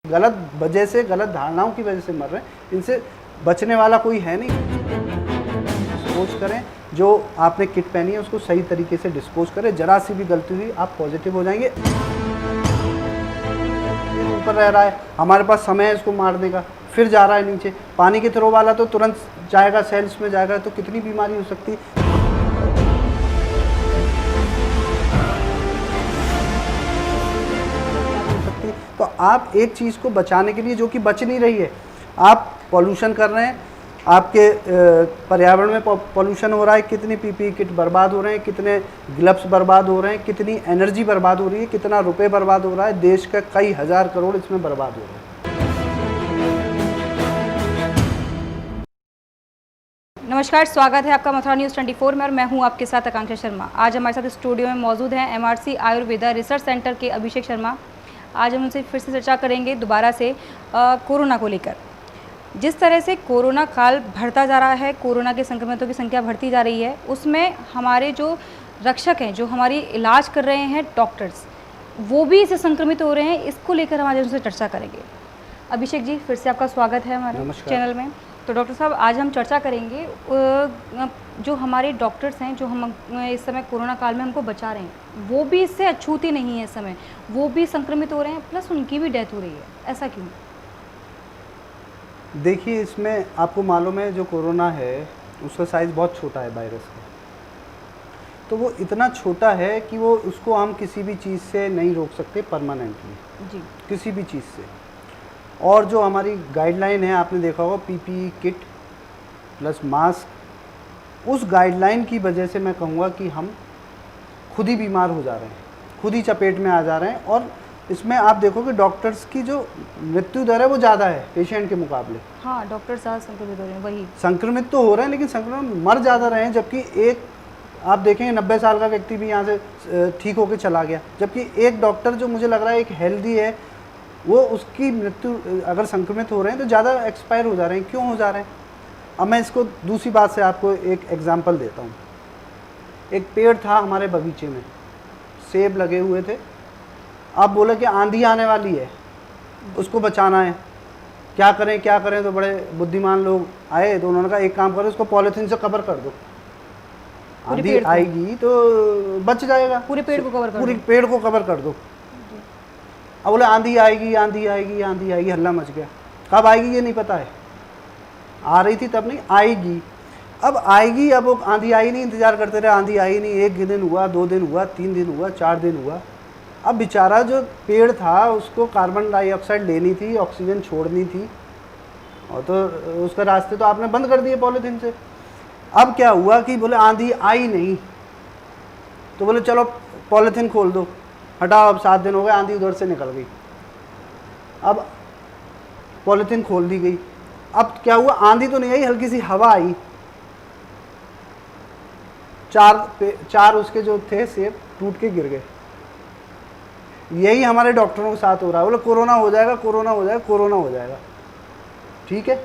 गलत वजह से, गलत धारणाओं की वजह से मर रहे हैं। इनसे बचने वाला कोई है नहीं। डिस्पोज करें, जो आपने किट पहनी है उसको सही तरीके से डिस्पोज करें। जरा सी भी गलती हुई आप पॉजिटिव हो जाएंगे। ऊपर रह रहा है, हमारे पास समय है इसको मारने का, फिर जा रहा है नीचे। पानी के थ्रो वाला तो तुरंत जाएगा, सेल्स में जाएगा, तो कितनी बीमारी हो सकती है। तो आप एक चीज़ को बचाने के लिए, जो कि बच नहीं रही है, आप पॉल्यूशन कर रहे हैं, आपके पर्यावरण में पॉल्यूशन हो रहा है, कितनी पीपीई किट बर्बाद हो रहे हैं, कितने ग्लव्स बर्बाद हो रहे हैं, कितनी एनर्जी बर्बाद हो रही है, कितना रुपए बर्बाद हो रहा है, देश का कई हजार करोड़ इसमें बर्बाद हो रहे हैं। नमस्कार, स्वागत है आपका मथुरा न्यूज़ 24 में और मैं हूं आपके साथ आकांक्षा शर्मा। आज हमारे साथ स्टूडियो में मौजूद हैं एमआरसी आयुर्वेदा रिसर्च सेंटर के अभिषेक शर्मा। आज हम उनसे फिर से चर्चा करेंगे दोबारा से कोरोना को लेकर। जिस तरह से कोरोना काल बढ़ता जा रहा है, कोरोना के संक्रमितों की संख्या बढ़ती जा रही है, उसमें हमारे जो रक्षक हैं, जो हमारी इलाज कर रहे हैं डॉक्टर्स, वो भी इससे संक्रमित हो रहे हैं। इसको लेकर हम आज उनसे चर्चा करेंगे। अभिषेक जी, फिर से आपका स्वागत है हमारे चैनल में। तो डॉक्टर साहब, आज हम चर्चा करेंगे जो हमारे डॉक्टर्स हैं, जो हम इस समय कोरोना काल में हमको बचा रहे हैं, वो भी इससे अछूते नहीं है। इस समय वो भी संक्रमित हो रहे हैं, प्लस उनकी भी डेथ हो रही है। ऐसा क्यों? देखिए, इसमें आपको मालूम है जो कोरोना है उसका साइज़ बहुत छोटा है वायरस का। तो वो इतना छोटा है कि वो उसको हम किसी भी चीज़ से नहीं रोक सकते परमानेंटली जी, किसी भी चीज़ से। और जो हमारी गाइडलाइन है, आपने देखा होगा, पीपीई किट प्लस मास्क, उस गाइडलाइन की वजह से मैं कहूँगा कि हम खुद ही बीमार हो जा रहे हैं, खुद ही चपेट में आ जा रहे हैं। और इसमें आप देखोगे डॉक्टर्स की जो मृत्यु दर है वो ज़्यादा है पेशेंट के मुकाबले। हाँ, डॉक्टर ज़्यादा संक्रमित हो रहे हैं। वही संक्रमित तो हो रहे हैं, लेकिन संक्रमित मर ज़्यादा रहे हैं। जबकि एक आप देखेंगे 90 साल का व्यक्ति भी यहाँ से ठीक होकर चला गया, जबकि एक डॉक्टर जो मुझे लग रहा है एक हेल्दी है, वो उसकी मृत्यु, अगर संक्रमित हो रहे हैं तो ज़्यादा एक्सपायर हो जा रहे हैं। क्यों हो जा रहे हैं? अब मैं इसको दूसरी बात से आपको एक एग्जांपल देता हूँ। एक पेड़ था हमारे बगीचे में, सेब लगे हुए थे। आप बोले कि आंधी आने वाली है, उसको बचाना है, क्या करें क्या करें। तो बड़े बुद्धिमान लोग आए, तो उन्होंने कहा एक काम करो, उसको पॉलीथीन से कवर कर दो, आंधी आएगी तो बच जाएगा। पूरे पेड़ को कवर कर दो, पूरे पेड़ को कवर कर दो। अब बोले आंधी आएगी आंधी आएगी आंधी आएगी, हल्ला मच गया। कब आएगी ये नहीं पता है, आ रही थी तब नहीं, आएगी। अब आएगी, अब वो आंधी आई नहीं, इंतज़ार करते रहे, आंधी आई नहीं। 1 दिन हुआ, 2 दिन हुआ, 3 दिन हुआ, 4 दिन हुआ। अब बेचारा जो पेड़ था उसको कार्बन डाइऑक्साइड लेनी थी, ऑक्सीजन छोड़नी थी, और तो उसका रास्ते तो आपने बंद कर दिए पॉलीथीन से। अब क्या हुआ कि बोले आंधी आई नहीं, तो बोले चलो पॉलीथीन खोल दो, हटाओ। अब 7 दिन हो गए, आंधी उधर से निकल गई। अब पॉलीथीन खोल दी गई। अब क्या हुआ, आंधी तो नहीं आई, हल्की सी हवा आई, चार उसके जो थे सेब टूट के गिर गए। यही हमारे डॉक्टरों के साथ हो रहा है। बोले कोरोना हो जाएगा, कोरोना हो जाएगा, कोरोना हो जाएगा। ठीक है,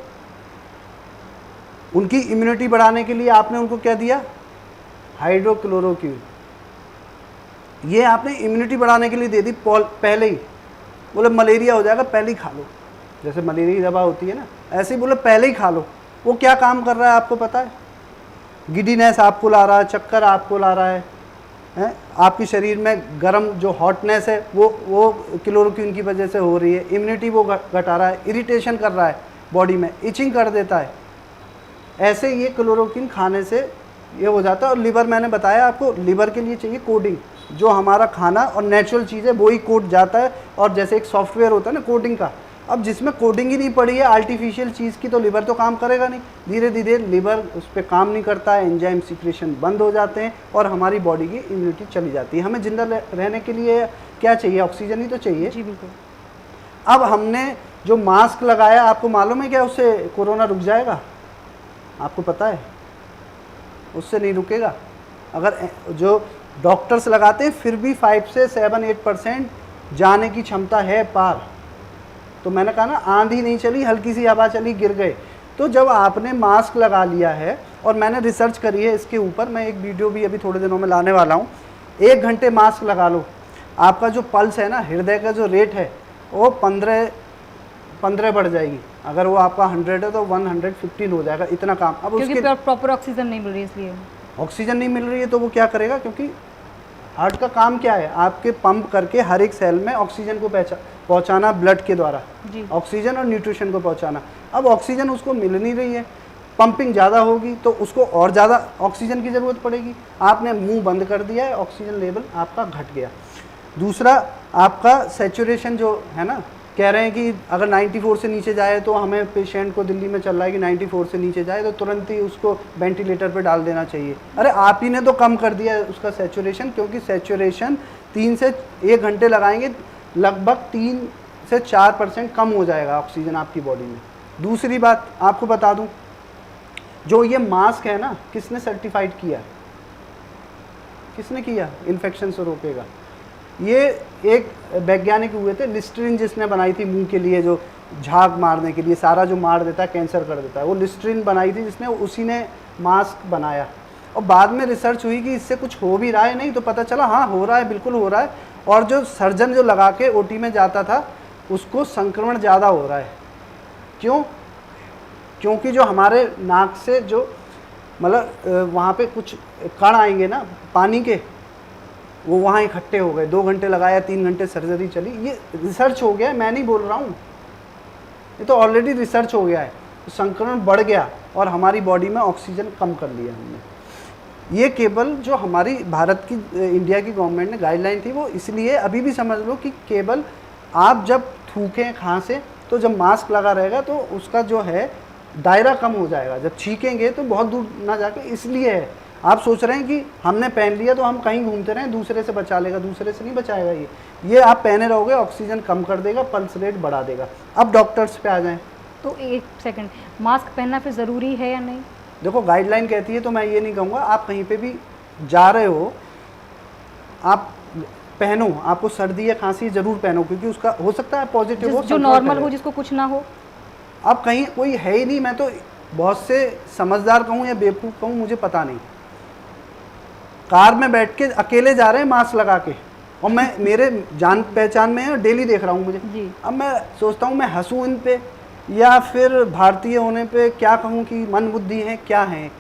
उनकी इम्यूनिटी बढ़ाने के लिए आपने उनको क्या दिया? हाइड्रोक्लोरोक्विन। ये आपने इम्यूनिटी बढ़ाने के लिए दे दी पहले ही। बोले मलेरिया हो जाएगा, पहले ही खा लो। जैसे मलेरिया की दवा होती है ना, ऐसे ही बोले पहले ही खा लो। वो क्या काम कर रहा है आपको पता है? गिडीनेस आपको ला रहा है, चक्कर आपको ला रहा है, आपके शरीर में गर्म जो हॉटनेस है वो क्लोरोक्विन की वजह से हो रही है। इम्यूनिटी वो घटा रहा है, इरिटेशन कर रहा है बॉडी में, इचिंग कर देता है। ऐसे ये क्लोरोक्विन खाने से ये हो जाता है। और लिवर, मैंने बताया आपको, लिवर के लिए चाहिए कोडिंग। जो हमारा खाना और नेचुरल चीज़ है वो ही कोड जाता है। और जैसे एक सॉफ्टवेयर होता है ना कोडिंग का, अब जिसमें कोडिंग ही नहीं पड़ी है आर्टिफिशियल चीज़ की, तो लिवर तो काम करेगा नहीं। धीरे धीरे लिवर उस पर काम नहीं करता है, एंजाइम सीक्रेशन बंद हो जाते हैं और हमारी बॉडी की इम्यूनिटी चली जाती है। हमें जिंदा रहने के लिए क्या चाहिए? ऑक्सीजन ही तो चाहिए जी। बिल्कुल। अब हमने जो मास्क लगाया, आपको मालूम है क्या उससे कोरोना रुक जाएगा? आपको पता है? उससे नहीं रुकेगा। अगर जो डॉक्टर्स लगाते हैं फिर भी 5 से 7-8% जाने की क्षमता है पार। तो मैंने कहा ना, आंधी नहीं चली, हल्की सी हवा चली, गिर गए। तो जब आपने मास्क लगा लिया है, और मैंने रिसर्च करी है इसके ऊपर, मैं एक वीडियो भी अभी थोड़े दिनों में लाने वाला हूँ। 1 घंटे मास्क लगा लो, आपका जो पल्स है ना, हृदय का जो रेट है, वो 15 15 बढ़ जाएगी। अगर वो आपका 100 है तो 115 हो जाएगा, इतना काम। अब क्योंकि उसके प्रॉपर ऑक्सीजन नहीं मिल रही इसलिए। ऑक्सीजन नहीं मिल रही है तो वो क्या करेगा, क्योंकि हार्ट का काम क्या है, आपके पंप करके हर एक सेल में ऑक्सीजन को पहुंचाना ब्लड के द्वारा, ऑक्सीजन और न्यूट्रिशन को पहुंचाना। अब ऑक्सीजन उसको मिल नहीं रही है, पंपिंग ज़्यादा होगी तो उसको और ज़्यादा ऑक्सीजन की ज़रूरत पड़ेगी। आपने मुंह बंद कर दिया है, ऑक्सीजन लेवल आपका घट गया। दूसरा, आपका सैचुरेशन जो है ना, कह रहे हैं कि अगर 94 से नीचे जाए तो हमें, पेशेंट को दिल्ली में चल रहा है कि 94 से नीचे जाए तो तुरंत ही उसको वेंटिलेटर पे डाल देना चाहिए। अरे आप ही ने तो कम कर दिया है उसका सैचुरेशन, क्योंकि सैचुरेशन 3 से 1 घंटे लगाएंगे लगभग 3 से 4% कम हो जाएगा ऑक्सीजन आपकी बॉडी में। दूसरी बात आपको बता दूं, जो ये मास्क है ना, किसने सर्टिफाइड किया, किसने किया, इन्फेक्शन से रोकेगा। ये एक वैज्ञानिक हुए थे, लिस्ट्रीन जिसने बनाई थी मुंह के लिए, जो झाग मारने के लिए, सारा जो मार देता है, कैंसर कर देता है, वो लिस्ट्रीन बनाई थी जिसने, उसी ने मास्क बनाया। और बाद में रिसर्च हुई कि इससे कुछ हो भी रहा है, नहीं तो पता चला हाँ हो रहा है, बिल्कुल हो रहा है। और जो सर्जन जो लगा के ओटी में जाता था उसको संक्रमण ज़्यादा हो रहा है। क्यों? क्योंकि जो हमारे नाक से जो मतलब वहाँ पे कुछ कण आएंगे ना पानी के, वो वहाँ इकट्ठे हो गए। 2 घंटे लगाया, 3 घंटे सर्जरी चली। ये रिसर्च हो गया है, मैं नहीं बोल रहा हूँ, ये तो ऑलरेडी रिसर्च हो गया है। तो संक्रमण बढ़ गया और हमारी बॉडी में ऑक्सीजन कम कर लिया हमने। ये केवल जो हमारी भारत की, इंडिया की गवर्नमेंट ने गाइडलाइन थी, वो इसलिए, अभी भी समझ लो कि केवल आप जब थूकें खांसे तो जब मास्क लगा रहेगा तो उसका जो है दायरा कम हो जाएगा, जब छींकेंगे तो बहुत दूर ना जाके, इसलिए है। आप सोच रहे हैं कि हमने पहन लिया तो हम कहीं घूमते रहें, दूसरे से बचा लेगा, दूसरे से नहीं बचाएगा। ये आप पहने रहोगे, ऑक्सीजन कम कर देगा, पल्स रेट बढ़ा देगा। अब डॉक्टर्स पे आ जाएं। तो एक सेकंड, मास्क पहनना फिर ज़रूरी है या नहीं? देखो गाइडलाइन कहती है, तो मैं ये नहीं कहूँगा, आप कहीं पे भी जा रहे हो आप पहनो, आपको सर्दी या खांसी ज़रूर पहनो, क्योंकि उसका हो सकता है पॉजिटिव हो, जो नॉर्मल हो, जिसको कुछ ना हो। अब कहीं कोई है ही नहीं, मैं तो बहुत से समझदार कहूँ या बेवकूफ़ कहूँ, मुझे पता नहीं, कार में बैठ के अकेले जा रहे हैं मास्क लगा के, और मैं, मेरे जान पहचान में है, डेली देख रहा हूँ मुझे जी। अब मैं सोचता हूँ मैं हंसूँ इन पे या फिर भारतीय होने पे क्या कहूँ कि मन बुद्धि है, क्या है।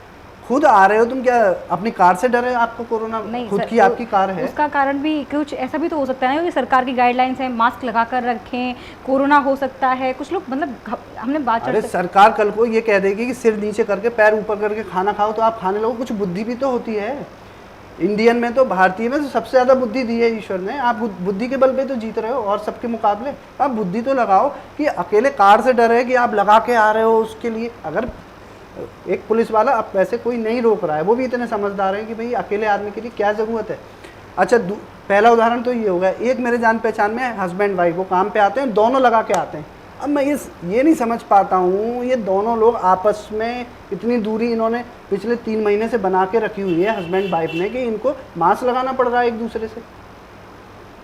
खुद आ रहे हो तुम, क्या अपनी कार से डरे आपको कोरोना? नहीं, खुद की आपकी कार है। उसका कारण भी कुछ ऐसा भी तो हो सकता है ना कि सरकार की गाइडलाइंस है, मास्क लगा कर रखें, कोरोना हो सकता है। कुछ लोग मतलब हमने बात, अरे सरकार कल को ये कह देगी कि सिर नीचे करके पैर ऊपर करके खाना खाओ, तो आप खाने लगो। कुछ बुद्धि भी तो होती है। इंडियन में तो, भारतीय में तो सबसे ज़्यादा बुद्धि दी है ईश्वर ने। आप बुद्धि के बल पे तो जीत रहे हो और सबके मुकाबले। आप बुद्धि तो लगाओ कि अकेले कार से डर है कि आप लगा के आ रहे हो उसके लिए। अगर एक पुलिस वाला, अब वैसे कोई नहीं रोक रहा है, वो भी इतने समझदार हैं कि भाई अकेले आदमी के लिए क्या ज़रूरत है। अच्छा, पहला उदाहरण तो ये हो गया। एक मेरे जान पहचान में हस्बैंड वाइफ, वो काम पे आते हैं, दोनों लगा के आते हैं। अब मैं ये नहीं समझ पाता हूँ, ये दोनों लोग आपस में इतनी दूरी इन्होंने पिछले 3 महीने से बना के रखी हुई है हस्बैंड वाइफ ने, कि इनको मास्क लगाना पड़ रहा है एक दूसरे से।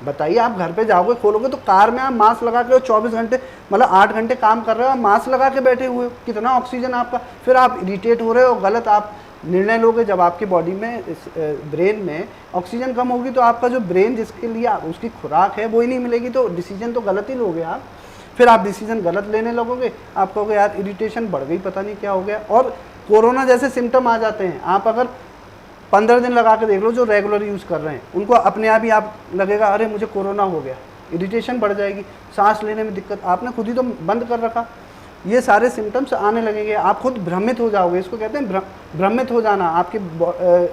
बताइए, आप घर पे जाओगे, खोलोगे तो कार में आप मास्क लगा के 24 घंटे, मतलब 8 घंटे काम कर रहे हो, आप मास्क लगा के बैठे हुए हो, कितना ऑक्सीजन आपका। फिर आप इरिटेट हो रहे हो, गलत आप निर्णय लोगे। जब आपकी बॉडी में, ब्रेन में ऑक्सीजन कम होगी तो आपका जो ब्रेन जिसके लिए उसकी खुराक है वो ही नहीं मिलेगी, तो डिसीजन तो गलत ही लोगे आप। फिर आप डिसीजन गलत लेने लगोगे, आप कहोगे यार इरिटेशन बढ़ गई, पता नहीं क्या हो गया। और कोरोना जैसे सिम्टम आ जाते हैं। आप अगर 15 दिन लगा के देख लो, जो रेगुलर यूज़ कर रहे हैं उनको अपने आप ही आप लगेगा अरे मुझे कोरोना हो गया, इरिटेशन बढ़ जाएगी, सांस लेने में दिक्कत, आपने खुद ही तो बंद कर रखा। ये सारे सिम्टम्स आने लगेंगे, आप खुद भ्रमित हो जाओगे। इसको कहते हैं भ्रमित हो जाना। आपके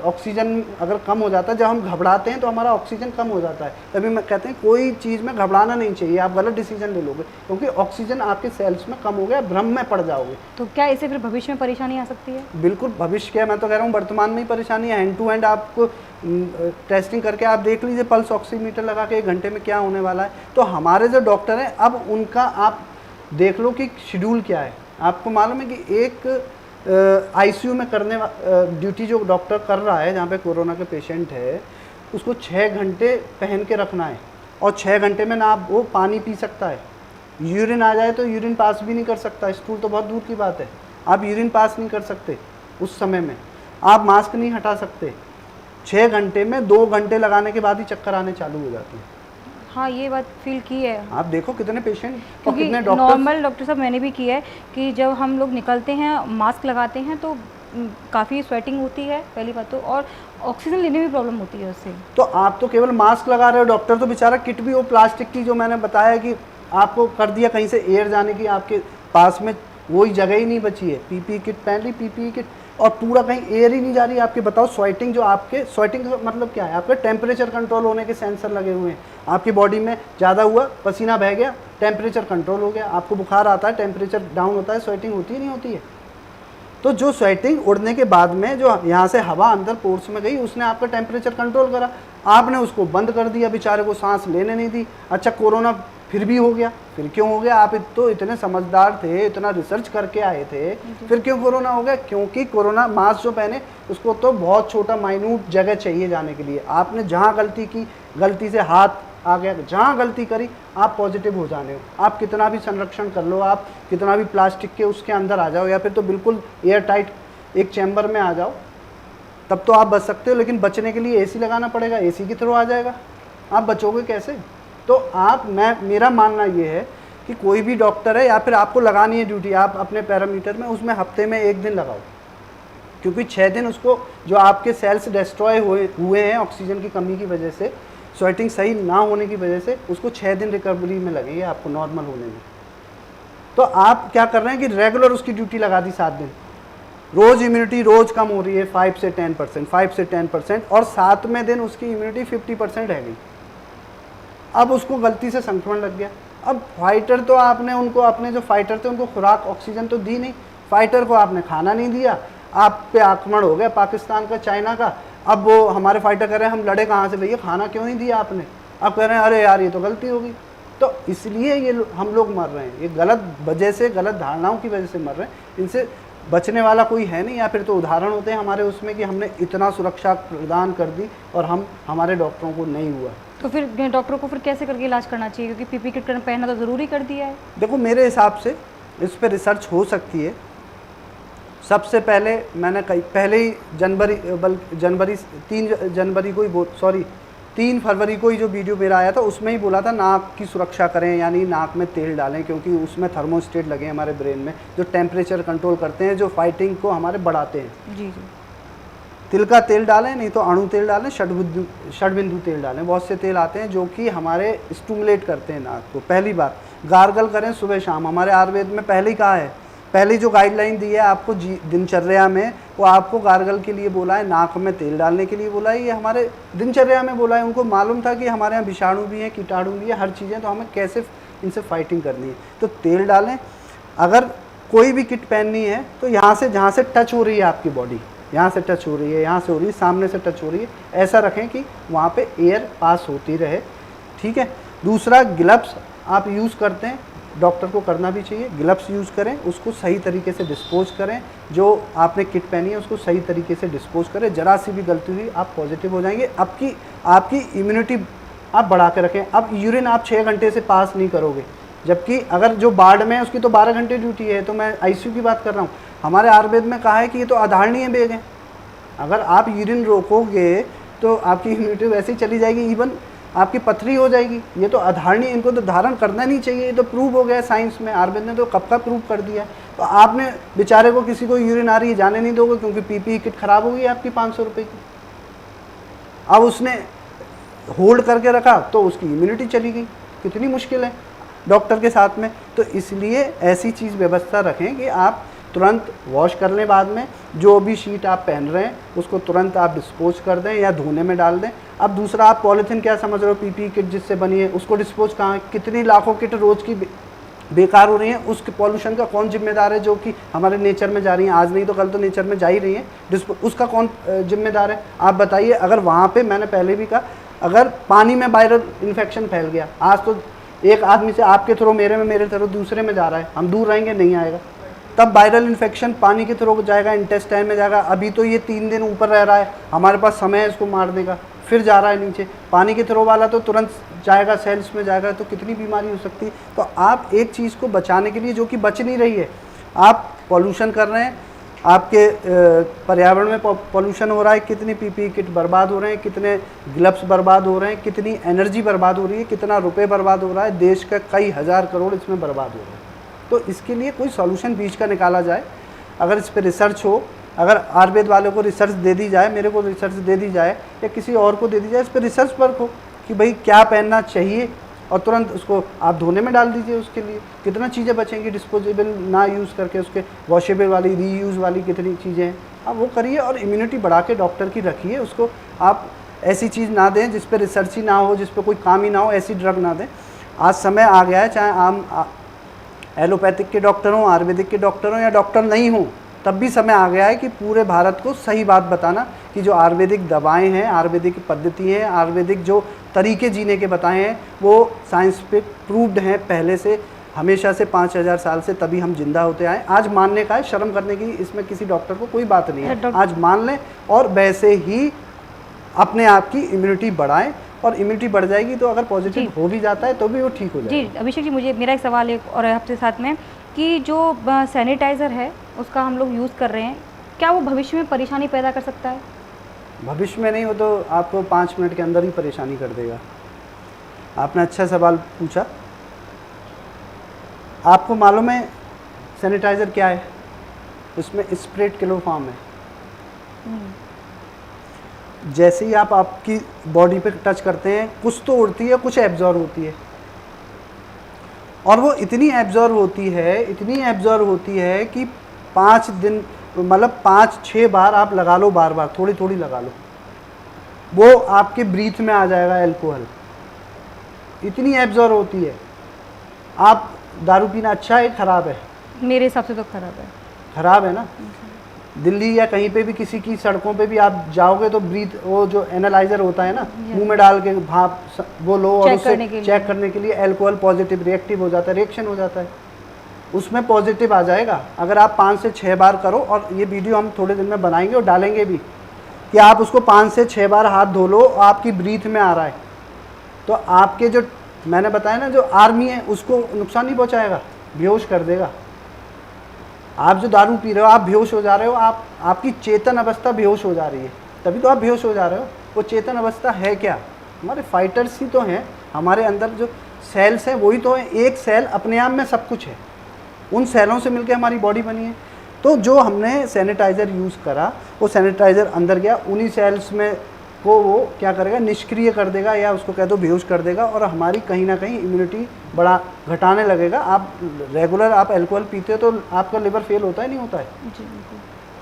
ऑक्सीजन अगर कम हो जाता है, जब हम घबराते हैं तो हमारा ऑक्सीजन कम हो जाता है। तभी मैं कहते हैं कोई चीज़ में घबराना नहीं चाहिए, आप गलत डिसीजन ले लोगे, क्योंकि ऑक्सीजन आपके सेल्स में कम हो गया, भ्रम में पड़ जाओगे। तो क्या इससे फिर भविष्य में परेशानी आ सकती है? बिल्कुल, भविष्य क्या, मैं तो कह रहा हूँ वर्तमान में ही परेशानी है। हैंड टू हैंड आपको टेस्टिंग करके आप देख लीजिए, पल्स ऑक्सीमीटर लगा के 1 घंटे में क्या होने वाला है। तो हमारे जो डॉक्टर हैं, अब उनका आप देख लो कि शेड्यूल क्या है। आपको मालूम है कि एक आईसीयू में करने ड्यूटी जो डॉक्टर कर रहा है, जहाँ पे कोरोना के पेशेंट है, उसको 6 घंटे पहन के रखना है, और 6 घंटे में ना आप वो पानी पी सकता है, यूरिन आ जाए तो यूरिन पास भी नहीं कर सकता, स्टूल तो बहुत दूर की बात है, आप यूरिन पास नहीं कर सकते उस समय में, आप मास्क नहीं हटा सकते। 6 घंटे में 2 घंटे लगाने के बाद ही चक्कर आने चालू हो जाते हैं। हाँ, ये बात फील की है, आप देखो कितने पेशेंट और क्योंकि कितने डॉक्टर। नॉर्मल डॉक्टर साहब मैंने भी किया है कि जब हम लोग निकलते हैं मास्क लगाते हैं तो काफ़ी स्वेटिंग होती है पहली बात तो, और ऑक्सीजन लेने में प्रॉब्लम होती है उससे। तो आप तो केवल मास्क लगा रहे हो, डॉक्टर तो बेचारा किट भी वो प्लास्टिक की, जो मैंने बताया कि आपको कर दिया कहीं से एयर जाने की, आपके पास में वही जगह ही नहीं बची है। पीपी किट पहन ली, पीपी किट, और पूरा कहीं एयर ही नहीं जा रही आपके। बताओ स्वेटिंग, जो आपके स्वेटिंग का मतलब क्या है, आपके टेम्परेचर कंट्रोल होने के सेंसर लगे हुए हैं। आपकी बॉडी में ज़्यादा हुआ, पसीना बह गया, टेम्परेचर कंट्रोल हो गया। आपको बुखार आता है, टेम्परेचर डाउन होता है, स्वेटिंग होती ही नहीं होती है। तो जो स्वेटिंग उड़ने के बाद में जो यहाँ से हवा अंदर पोर्स में गई, उसने आपका टेम्परेचर कंट्रोल करा, आपने उसको बंद कर दिया, बेचारे को सांस लेने नहीं दी। अच्छा, कोरोना फिर भी हो गया, फिर क्यों हो गया? आप तो इतने समझदार थे, इतना रिसर्च करके आए थे, फिर क्यों कोरोना हो गया? क्योंकि कोरोना मास्क जो पहने उसको तो बहुत छोटा माइन्यूट जगह चाहिए जाने के लिए। आपने जहाँ गलती की, गलती से हाथ आ गया, जहाँ गलती करी आप पॉजिटिव हो जाने हो। आप कितना भी संरक्षण कर लो, आप कितना भी प्लास्टिक के उसके अंदर आ जाओ, या फिर तो बिल्कुल एयर टाइट एक चैम्बर में आ जाओ, तब तो आप बच सकते हो। लेकिन बचने के लिए एसी लगाना पड़ेगा, एसी के थ्रू आ जाएगा, आप बचोगे कैसे? तो मेरा मानना ये है कि कोई भी डॉक्टर है, या फिर आपको लगानी है ड्यूटी, आप अपने पैरामीटर में उसमें हफ्ते में 1 दिन लगाओ, क्योंकि 6 दिन उसको, जो आपके सेल्स डिस्ट्रॉय हुए हैं ऑक्सीजन की कमी की वजह से, स्वेटिंग सही ना होने की वजह से, उसको 6 दिन रिकवरी में लगेंगे आपको नॉर्मल होने में। तो आप क्या कर रहे हैं कि रेगुलर उसकी ड्यूटी लगा दी 7 दिन, रोज़ इम्यूनिटी रोज़ कम हो रही है 5 से 10%, 5 से 10%, और 7वें दिन उसकी इम्यूनिटी 50% रह गई। अब उसको गलती से संक्रमण लग गया। अब फाइटर तो आपने उनको, अपने जो फाइटर थे उनको खुराक ऑक्सीजन तो दी नहीं, फाइटर को आपने खाना नहीं दिया, आप पे आक्रमण हो गया पाकिस्तान का, चाइना का। अब वो हमारे फाइटर कह रहे हैं हम लड़े कहाँ से भैया, खाना क्यों नहीं दिया आपने? अब कह रहे हैं अरे यार ये तो गलती होगी। तो इसलिए ये हम लोग मर रहे हैं, ये गलत वजह से, गलत धारणाओं की वजह से मर रहे हैं। इनसे बचने वाला कोई है नहीं, या फिर तो उदाहरण होते हैं हमारे उसमें कि हमने इतना सुरक्षा प्रदान कर दी और हमारे डॉक्टरों को नहीं हुआ। तो फिर डॉक्टरों को फिर कैसे करके इलाज करना चाहिए, क्योंकि पीपी किट पहनना तो ज़रूरी कर दिया है? देखो, मेरे हिसाब से इस पर रिसर्च हो सकती है। सबसे पहले मैंने पहले ही तीन फरवरी को ही जो वीडियो मेरा आया था उसमें ही बोला था नाक की सुरक्षा करें, यानी नाक में तेल डालें, क्योंकि उसमें थर्मोस्टेट लगे हैं हमारे ब्रेन में, जो टेम्परेचर कंट्रोल करते हैं, जो फाइटिंग को हमारे बढ़ाते हैं। जी जी। तिल का तेल डालें, नहीं तो अणु तेल डालें, षडबिंदु तेल डालें। बहुत से तेल आते हैं जो कि हमारे स्टिमुलेट करते हैं नाक को। पहली बात, गार्गल करें सुबह शाम। हमारे आयुर्वेद में पहले ही कहा है, पहली जो गाइडलाइन दी है आपको दिनचर्या में, वो आपको गार्गल के लिए बोला है, नाक में तेल डालने के लिए बोला है। ये हमारे दिनचर्या में बोला है। उनको मालूम था कि हमारे यहाँ विषाणु भी हैं, कीटाणु भी है, हर चीज़ें, तो हमें कैसे इनसे फाइटिंग करनी है। तो तेल डालें। अगर कोई भी किट पहननी है तो यहाँ से, जहाँ से टच हो रही है आपकी बॉडी, यहाँ से टच हो रही है, यहाँ से हो रही है, सामने से टच हो रही है, ऐसा रखें कि वहाँ पे एयर पास होती रहे, ठीक है। दूसरा, ग्लव्स आप यूज़ करते हैं, डॉक्टर को करना भी चाहिए। ग्लव्स यूज़ करें, उसको सही तरीके से डिस्पोज करें, जो आपने किट पहनी है उसको सही तरीके से डिस्पोज करें। ज़रा सी भी गलती हुई आप पॉजिटिव हो जाएंगे। आपकी इम्यूनिटी आप बढ़ा के रखें। अब यूरिन आप 6 घंटे से पास नहीं करोगे, जबकि अगर जो वार्ड में है उसकी तो 12 घंटे ड्यूटी है, तो मैं आईसीयू की बात कर रहा हूँ। हमारे आयुर्वेद में कहा है कि ये तो आधारणीय वेग है। अगर आप यूरिन रोकोगे तो आपकी इम्यूनिटी वैसे ही चली जाएगी, इवन आपकी पथरी हो जाएगी। ये तो अधारणीय, इनको तो धारण करना नहीं चाहिए। ये तो प्रूव हो गया साइंस में, आयुर्वेद ने तो कब का प्रूव कर दिया। तो आपने बेचारे को, किसी को यूरिन आ रही है, जाने नहीं दोगे, क्योंकि पीपीई किट खराब हो गई आपकी 500 रुपये की। अब उसने होल्ड करके रखा तो उसकी इम्यूनिटी चली गई। कितनी मुश्किल है डॉक्टर के साथ में। तो इसलिए ऐसी चीज़ व्यवस्था रखें कि आप तुरंत वॉश करने बाद में जो भी शीट आप पहन रहे हैं उसको तुरंत आप डिस्पोज कर दें या धोने में डाल दें। अब दूसरा, आप पॉलीथीन क्या समझ रहे हो, पीपी किट जिससे बनी है उसको डिस्पोज कहाँ है? कितनी लाखों किट रोज़ की बेकार हो रही हैं। उस पॉल्यूशन का कौन जिम्मेदार है, जो कि हमारे नेचर में जा रही हैं? आज नहीं तो कल तो नेचर में जा ही रही हैं। उसका कौन जिम्मेदार है, आप बताइए। अगर वहाँ पे, मैंने पहले भी कहा, अगर पानी में वायरल इन्फेक्शन फैल गया, आज तो एक आदमी से आपके थ्रू मेरे थ्रू दूसरे में जा रहा है, हम दूर रहेंगे नहीं आएगा, तब वायरल इन्फेक्शन पानी के थ्रू जाएगा, इंटेस्टाइन में जाएगा। अभी तो ये 3 दिन ऊपर रह रहा है, हमारे पास समय है इसको मारने का, फिर जा रहा है नीचे। पानी के थ्रू वाला तो तुरंत जाएगा, सेल्स में जाएगा, तो कितनी बीमारी हो सकती है। तो आप एक चीज़ को बचाने के लिए, जो कि बच नहीं रही है, आप पॉल्यूशन कर रहे हैं, आपके पर्यावरण में पॉल्यूशन हो रहा है, कितनी पीपीई किट बर्बाद हो रहे हैं, कितने ग्लव्स बर्बाद हो रहे हैं, कितनी एनर्जी बर्बाद हो रही है, कितना रुपए बर्बाद हो रहा है, देश का कई हज़ार करोड़ इसमें बर्बाद हो रहे हैं। तो इसके लिए कोई सॉल्यूशन बीच का निकाला जाए, अगर इस पर रिसर्च हो, अगर आयुर्वेद वालों को रिसर्च दे दी जाए, मेरे को रिसर्च दे दी जाए या किसी और को दे दी जाए, इस पर रिसर्च वर्क हो कि भाई क्या पहनना चाहिए और तुरंत उसको आप धोने में डाल दीजिए। उसके लिए कितना चीज़ें बचेंगी, डिस्पोजेबल ना यूज़ करके उसके वॉशेबल वाली, रीयूज़ वाली कितनी चीज़ें हैं, आप वो करिए और इम्यूनिटी बढ़ा के डॉक्टर की रखिए। उसको आप ऐसी चीज़ ना दें जिस पर रिसर्च ही ना हो, जिस पर कोई काम ही ना हो, ऐसी ड्रग ना दें। आज समय आ गया है, चाहे आम एलोपैथिक के डॉक्टर हों, आयुर्वेदिक के डॉक्टर हों या डॉक्टर नहीं हों, तब भी समय आ गया है कि पूरे भारत को सही बात बताना कि जो आयुर्वेदिक दवाएं हैं, आयुर्वेदिक पद्धति हैं, आयुर्वेदिक जो तरीके जीने के बताए हैं, वो साइंस पे प्रूव्ड हैं पहले से, हमेशा से 5000 साल से, तभी हम जिंदा होते आए। आज मानने का है, शर्म करने की इसमें किसी डॉक्टर को कोई बात नहीं है। आज मान लें और वैसे ही अपने आप की इम्यूनिटी बढ़ाएं, और इम्यूनिटी बढ़ जाएगी तो अगर पॉजिटिव हो भी जाता है तो भी वो ठीक हो जाएगा। जी अभिषेक जी, मुझे मेरा एक सवाल एक और है आपके साथ में कि जो सैनिटाइज़र है उसका हम लोग यूज़ कर रहे हैं, क्या वो भविष्य में परेशानी पैदा कर सकता है? भविष्य में नहीं, हो तो आपको 5 मिनट के अंदर ही परेशानी कर देगा। आपने अच्छा सवाल पूछा। आपको मालूम है सैनिटाइज़र क्या है? उसमें स्प्रेड क्लोरोफॉर्म है। जैसे ही आप आपकी बॉडी पे टच करते हैं, कुछ तो उड़ती है, कुछ एब्जॉर्ब होती है, और वो इतनी एब्जॉर्ब होती है, इतनी एब्जॉर्ब होती है कि 5 दिन मतलब 5-6 बार आप लगा लो, बार बार थोड़ी थोड़ी लगा लो, वो आपके ब्रीथ में आ जाएगा अल्कोहल। इतनी एब्जॉर्ब होती है। आप दारू पीना अच्छा है खराब है? मेरे हिसाब से तो खराब है। खराब है ना। दिल्ली या कहीं पे भी किसी की सड़कों पे भी आप जाओगे तो ब्रीथ, वो जो एनालाइजर होता है ना, मुंह में डाल के भाप वो लो और उससे चेक करने के लिए अल्कोहल पॉजिटिव रिएक्टिव हो जाता है, रिएक्शन हो जाता है, उसमें पॉजिटिव आ जाएगा। अगर आप 5 से 6 बार करो, और ये वीडियो हम थोड़े दिन में बनाएंगे और डालेंगे भी, कि आप उसको 5 से 6 बार हाथ धो लो, आपकी ब्रीथ में आ रहा है, तो आपके जो मैंने बताया ना जो आर्मी है उसको नुकसान नहीं पहुँचाएगा, बेहोश कर देगा। आप जो दारू पी रहे हो, आप बेहोश हो जा रहे हो, आपकी चेतन अवस्था बेहोश हो जा रही है, तभी तो आप बेहोश हो जा रहे हो। वो चेतन अवस्था है क्या? हमारे फाइटर्स ही तो हैं, हमारे अंदर जो सेल्स हैं वही तो है। एक सेल अपने आप में सब कुछ है, उन सेलों से मिलकर हमारी बॉडी बनी है। तो जो हमने सैनिटाइज़र यूज़ करा, वो सैनिटाइज़र अंदर गया, उन्हीं सेल्स में को वो क्या करेगा, निष्क्रिय कर देगा, या उसको कह दो बेहोश कर देगा, और हमारी कहीं ना कहीं इम्यूनिटी बड़ा घटाने लगेगा। आप रेगुलर आप अल्कोहल पीते हो तो आपका लिवर फेल होता है, नहीं होता है?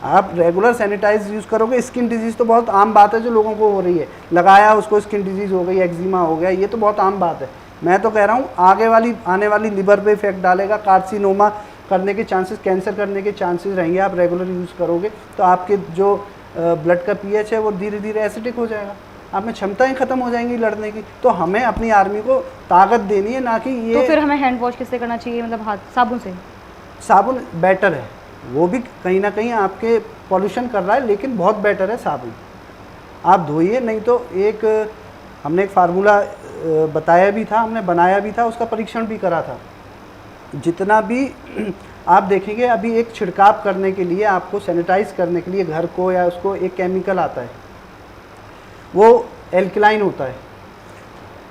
आप रेगुलर सैनिटाइज यूज़ करोगे। स्किन डिजीज़ तो बहुत आम बात है जो लोगों को हो रही है, लगाया उसको स्किन डिजीज़ हो गई, एक्जिमा हो गया, ये तो बहुत आम बात है। मैं तो कह रहा हूँ आने वाली लिवर पे इफेक्ट डालेगा, कार्सिनोमा करने के चांसेस, कैंसर करने के चांसेस रहेंगे। आप रेगुलर यूज़ करोगे तो आपके जो ब्लड का पीएच है वो धीरे धीरे एसिडिक हो जाएगा, आप में क्षमताएं खत्म हो जाएंगी लड़ने की। तो हमें अपनी आर्मी को ताकत देनी है, ना कि ये। तो फिर हमें हैंड वॉश किससे करना चाहिए, मतलब हाथ साबुन से? साबुन बेटर है, वो भी कहीं ना कहीं आपके पॉल्यूशन कर रहा है, लेकिन बहुत बेटर है साबुन। आप धोइए, नहीं तो हमने एक फार्मूला बताया भी था, हमने बनाया भी था, उसका परीक्षण भी करा था। जितना भी आप देखेंगे, अभी एक छिड़काव करने के लिए, आपको सैनिटाइज करने के लिए घर को या उसको, एक केमिकल आता है, वो एल्कलाइन होता है,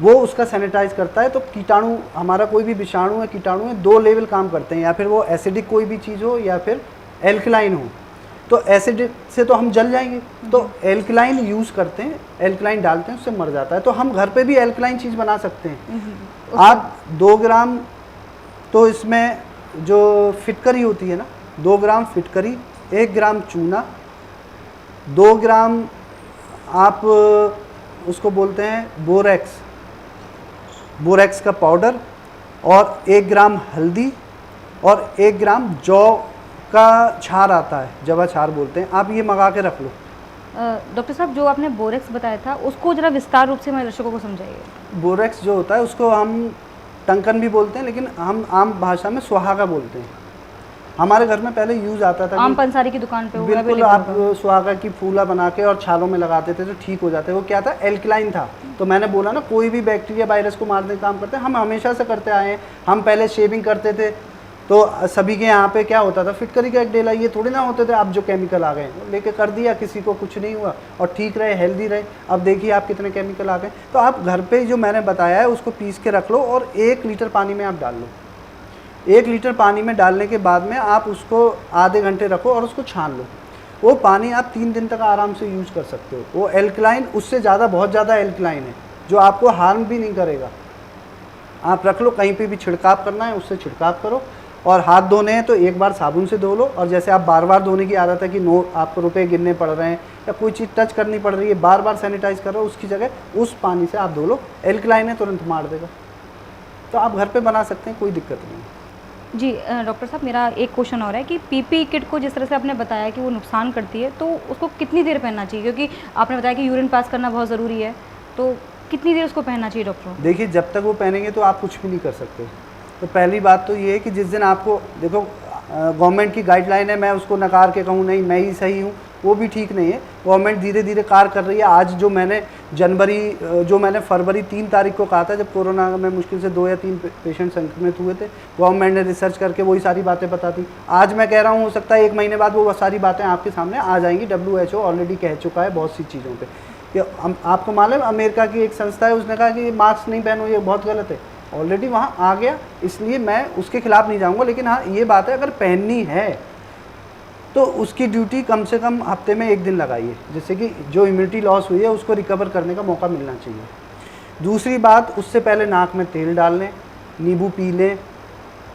वो उसका सैनिटाइज करता है। तो कीटाणु, हमारा कोई भी विषाणु है, कीटाणु है, 2 लेवल काम करते हैं, या फिर वो एसिडिक कोई भी चीज़ हो या फिर एल्कलाइन हो। तो एसिडिक से तो हम जल जाएंगे, तो एल्कलाइन यूज़ करते हैं, एल्कलाइन डालते हैं, उससे मर जाता है। तो हम घर पे भी एल्कलाइन चीज़ बना सकते हैं। आप 2 ग्राम, तो इसमें जो फिटकरी होती है ना, 2 ग्राम फिटकरी, 1 ग्राम चूना, 2 ग्राम आप उसको बोलते हैं बोरेक्स का पाउडर, और 1 ग्राम हल्दी, और 1 ग्राम जौ का छार आता है, जवा छार बोलते हैं, आप ये मंगा के रख लो। डॉक्टर साहब, जो आपने बोरेक्स बताया था उसको जरा विस्तार रूप से हमारे दर्शकों को समझाइए। बोरेक्स जो होता है उसको हम टंकन भी बोलते हैं, लेकिन हम आम भाषा में सुहागा बोलते हैं। हमारे घर में पहले यूज़ आता था, आम पंसारी की दुकान पे बिल्कुल, आप सुहागा की फूला बना के और छालों में लगाते थे तो ठीक हो जाते। वो क्या था, एल्कलाइन था। तो मैंने बोला ना, कोई भी बैक्टीरिया वायरस को मारने का काम करते हैं, हम हमेशा से करते आए हैं। हम पहले शेविंग करते थे तो सभी के यहाँ पे क्या होता था, फिटकरी का एक डेला, ये थोड़ी ना होते थे अब जो केमिकल आ गए लेके कर दिया, किसी को कुछ नहीं हुआ और ठीक रहे, हेल्दी रहे। अब देखिए आप कितने केमिकल आ गए। तो आप घर पे जो मैंने बताया है उसको पीस के रख लो और 1 लीटर पानी में आप डाल लो। 1 लीटर पानी में डालने के बाद में आप उसको आधे घंटे रखो और उसको छान लो। वो पानी आप 3 दिन तक आराम से यूज़ कर सकते हो। वो एल्कलाइन, उससे ज़्यादा, बहुत ज़्यादा एल्कलाइन है, जो आपको हार्म भी नहीं करेगा। आप रख लो, कहीं पे भी छिड़काव करना है उससे छिड़काव करो। और हाथ धोने हैं तो एक बार साबुन से धो लो। और जैसे आप बार बार धोने की आदत है कि आपको रुपए गिनने पड़ रहे हैं या कोई चीज़ टच करनी पड़ रही है, बार बार सैनिटाइज कर रहे हो, उसकी जगह उस पानी से आप धो लो। एल्कलाइन है, तुरंत मार देगा। तो आप घर पे बना सकते हैं, कोई दिक्कत नहीं है। जी डॉक्टर साहब, मेरा एक क्वेश्चन और है कि पीपी किट को जिस तरह से आपने बताया कि वो नुकसान करती है, तो उसको कितनी देर पहनना चाहिए? क्योंकि आपने बताया कि यूरिन पास करना बहुत ज़रूरी है, तो कितनी देर उसको पहनना चाहिए डॉक्टर? देखिए, जब तक वो पहनेंगे तो आप कुछ भी नहीं कर सकते। तो पहली बात तो ये है कि जिस दिन आपको, देखो गवर्नमेंट की गाइडलाइन है, मैं उसको नकार के कहूँ नहीं मैं ही सही हूँ, वो भी ठीक नहीं है। गवर्नमेंट धीरे धीरे कार्य कर रही है। आज जो मैंने फरवरी 3 तारीख को कहा था, जब कोरोना में मुश्किल से 2 या 3 पेशेंट संक्रमित हुए थे, गवर्नमेंट ने रिसर्च करके वही सारी बातें बता दी। आज मैं कह रहा हूँ, हो सकता है 1 महीने बाद वो सारी बातें आपके सामने आ जाएंगी। WHO ऑलरेडी कह चुका है बहुत सी चीज़ों पर कि आपको मालूम, अमेरिका की एक संस्था है, उसने कहा कि मास्क नहीं पहनो, ये बहुत गलत है। ऑलरेडी वहाँ आ गया, इसलिए मैं उसके खिलाफ नहीं जाऊँगा। लेकिन हाँ, ये बात है, अगर पहननी है तो उसकी ड्यूटी कम से कम हफ्ते में 1 दिन लगाइए, जिससे कि जो इम्यूनिटी लॉस हुई है उसको रिकवर करने का मौका मिलना चाहिए। दूसरी बात, उससे पहले नाक में तेल डाल लें, नींबू पी लें,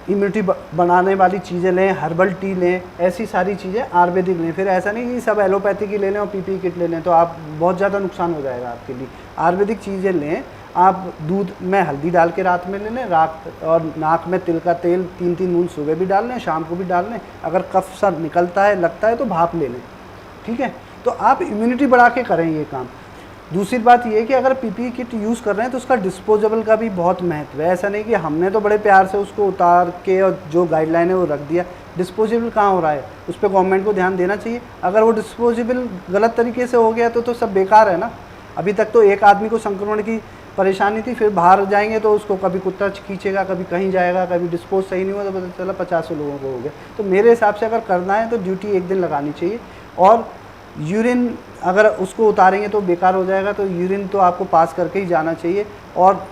इम्यूनिटी बनाने वाली चीज़ें लें, हर्बल टी लें, ऐसी सारी चीज़ें आयुर्वेदिक लें। फिर ऐसा नहीं कि सब एलोपैथी की ले लें और पीपी किट ले लें, तो आप बहुत ज़्यादा नुकसान हो जाएगा आपके लिए। आयुर्वेदिक चीज़ें लें। आप दूध में हल्दी डाल के रात में ले लें, और नाक में तिल का तेल 3-3 बूंद सुबह भी डाल लें, शाम को भी डाल लें। अगर कफ सा निकलता है, लगता है, तो भाप ले लें, ठीक है। तो आप इम्यूनिटी बढ़ा के करें ये काम। दूसरी बात ये है कि अगर पीपी किट यूज़ कर रहे हैं तो उसका डिस्पोजेबल का भी बहुत महत्व है। ऐसा नहीं कि हमने तो बड़े प्यार से उसको उतार के और जो गाइडलाइन है वो रख दिया, डिस्पोजेबल कहाँ हो रहा है, उस पर गवर्नमेंट को ध्यान देना चाहिए। अगर वो डिस्पोजेबल गलत तरीके से हो गया तो सब बेकार है ना। अभी तक तो एक आदमी को संक्रमण की परेशानी थी, फिर बाहर जाएंगे तो उसको कभी कुत्ता खींचेगा, कभी कहीं जाएगा, कभी डिस्पोज सही नहीं हुआ तो पता चला 50 लोगों को हो गया। तो मेरे हिसाब से अगर करना है तो ड्यूटी 1 दिन लगानी चाहिए। और यूरिन अगर उसको उतारेंगे तो बेकार हो जाएगा, तो यूरिन तो आपको पास करके ही जाना चाहिए। और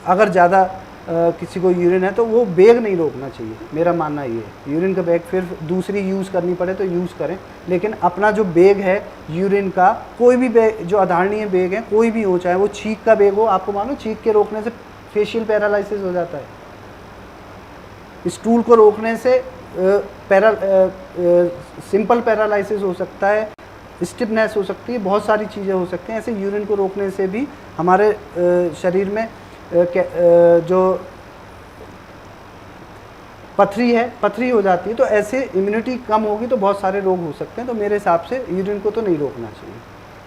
अगर ज़्यादा किसी को यूरिन है तो वो बैग नहीं रोकना चाहिए, मेरा मानना ये है। यूरिन का बैग फिर दूसरी यूज़ करनी पड़े तो यूज़ करें, लेकिन अपना जो बैग है यूरिन का, कोई भी बैग जो आधारणीय बैग है, कोई भी हो, चाहे वो छींक का बैग हो, आपको मालूम छींक के रोकने से फेशियल पैरालिसिस हो जाता है। स्टूल को रोकने से सिंपल पैरालिसिस हो सकता है, स्टिफनेस हो सकती है, बहुत सारी चीज़ें हो सकती हैं। ऐसे यूरिन को रोकने से भी हमारे शरीर में जो पथरी हो जाती है। तो ऐसे इम्यूनिटी कम होगी तो बहुत सारे रोग हो सकते हैं। तो मेरे हिसाब से यूरिन को तो नहीं रोकना चाहिए।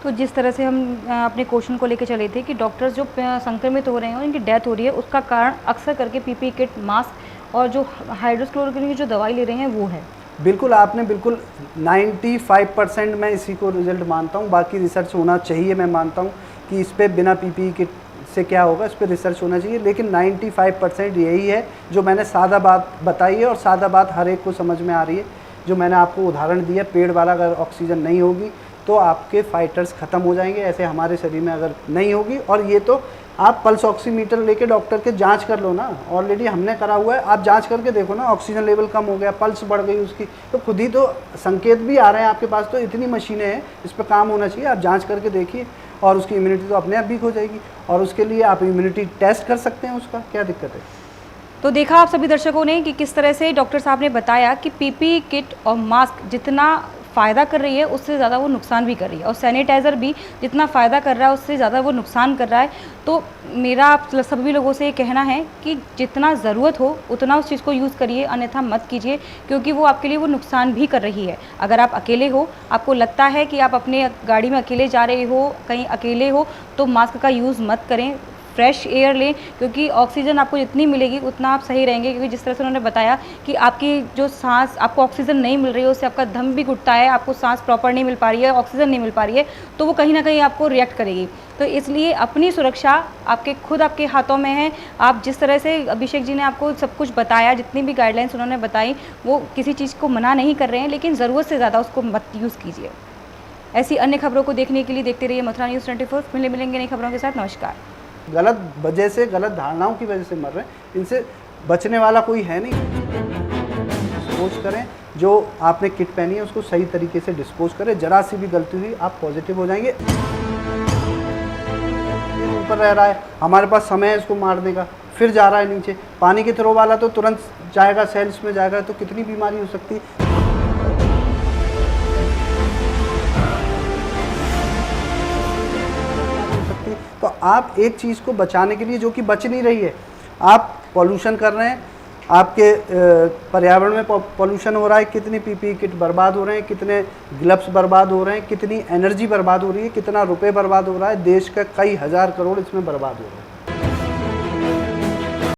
तो जिस तरह से हम अपने क्वेश्चन को लेकर चले थे कि डॉक्टर्स जो संक्रमित हो रहे हैं और इनकी डेथ हो रही है, उसका कारण अक्सर करके पीपी किट, मास्क और जो हाइड्रोक्लोरोक्विन की जो दवाई ले रहे हैं वो है। बिल्कुल, आपने बिल्कुल 95% मैं इसी को रिजल्ट मानता हूँ। बाकी रिसर्च होना चाहिए, मैं मानता हूँ कि इस पर बिना पीपी किट से क्या होगा, इस पर रिसर्च होना चाहिए। लेकिन 95% यही है जो मैंने सादा बात बताई है, और सादा बात हर एक को समझ में आ रही है। जो मैंने आपको उदाहरण दिया, पेड़ वाला, अगर ऑक्सीजन नहीं होगी तो आपके फाइटर्स ख़त्म हो जाएंगे, ऐसे हमारे शरीर में अगर नहीं होगी। और ये तो आप पल्स ऑक्सीमीटर लेके डॉक्टर के जांच कर लो ना, ऑलरेडी हमने करा हुआ है, आप जांच करके देखो ना, ऑक्सीजन लेवल कम हो गया, पल्स बढ़ गई उसकी, तो खुद ही तो संकेत भी आ रहे हैं आपके पास। तो इतनी मशीनें हैं, इस पर काम होना चाहिए। आप जांच करके देखिए और उसकी इम्यूनिटी तो अपने आप भी हो जाएगी। और उसके लिए आप इम्यूनिटी टेस्ट कर सकते हैं, उसका क्या दिक्कत है। तो देखा आप सभी दर्शकों ने कि किस तरह से डॉक्टर साहब ने बताया कि पीपी किट और मास्क जितना फ़ायदा कर रही है उससे ज़्यादा वो नुकसान भी कर रही है, और सैनिटाइज़र भी जितना फ़ायदा कर रहा है उससे ज़्यादा वो नुकसान कर रहा है। तो मेरा आप सभी लोगों से ये कहना है कि जितना ज़रूरत हो उतना उस चीज़ को यूज़ करिए, अन्यथा मत कीजिए, क्योंकि वो आपके लिए वो नुकसान भी कर रही है। अगर आप अकेले हो, आपको लगता है कि आप अपने गाड़ी में अकेले जा रहे हो, कहीं अकेले हो, तो मास्क का यूज़ मत करें। फ्रेश एयर लें, क्योंकि ऑक्सीजन आपको जितनी मिलेगी उतना आप सही रहेंगे। क्योंकि जिस तरह से उन्होंने बताया कि आपकी जो सांस, आपको ऑक्सीजन नहीं मिल रही है, उससे आपका दम भी घुटता है, आपको सांस प्रॉपर नहीं मिल पा रही है, ऑक्सीजन नहीं मिल पा रही है, तो वो कहीं ना कहीं आपको रिएक्ट करेगी। तो इसलिए अपनी सुरक्षा आपके हाथों में है। आप जिस तरह से अभिषेक जी ने आपको सब कुछ बताया, जितनी भी गाइडलाइंस उन्होंने बताई, वो किसी चीज़ को मना नहीं कर रहे हैं, लेकिन ज़रूरत से ज़्यादा उसको मत यूज़ कीजिए। ऐसी अन्य खबरों को देखने के लिए देखते रहिए मथुरा न्यूज़ 24। मिलेंगे नई खबरों के साथ। नमस्कार। गलत वजह से, गलत धारणाओं की वजह से मर रहे हैं, इनसे बचने वाला कोई है नहीं। डिस्पोज करें, जो आपने किट पहनी है उसको सही तरीके से डिस्पोज करें। जरा सी भी गलती हुई आप पॉजिटिव हो जाएंगे। ऊपर रह रहा है, हमारे पास समय है इसको मारने का, फिर जा रहा है नीचे। पानी के थ्रो वाला तो तुरंत जाएगा, सेल्स में जाएगा, तो कितनी बीमारी हो सकती है। तो आप एक चीज़ को बचाने के लिए, जो कि बच नहीं रही है, आप पॉल्यूशन कर रहे हैं, आपके पर्यावरण में पॉल्यूशन हो रहा है, कितनी पीपीई किट बर्बाद हो रहे हैं, कितने ग्लव्स बर्बाद हो रहे हैं, कितनी एनर्जी बर्बाद हो रही है, कितना रुपए बर्बाद हो रहा है, देश का कई हज़ार करोड़ इसमें बर्बाद हो रहा है।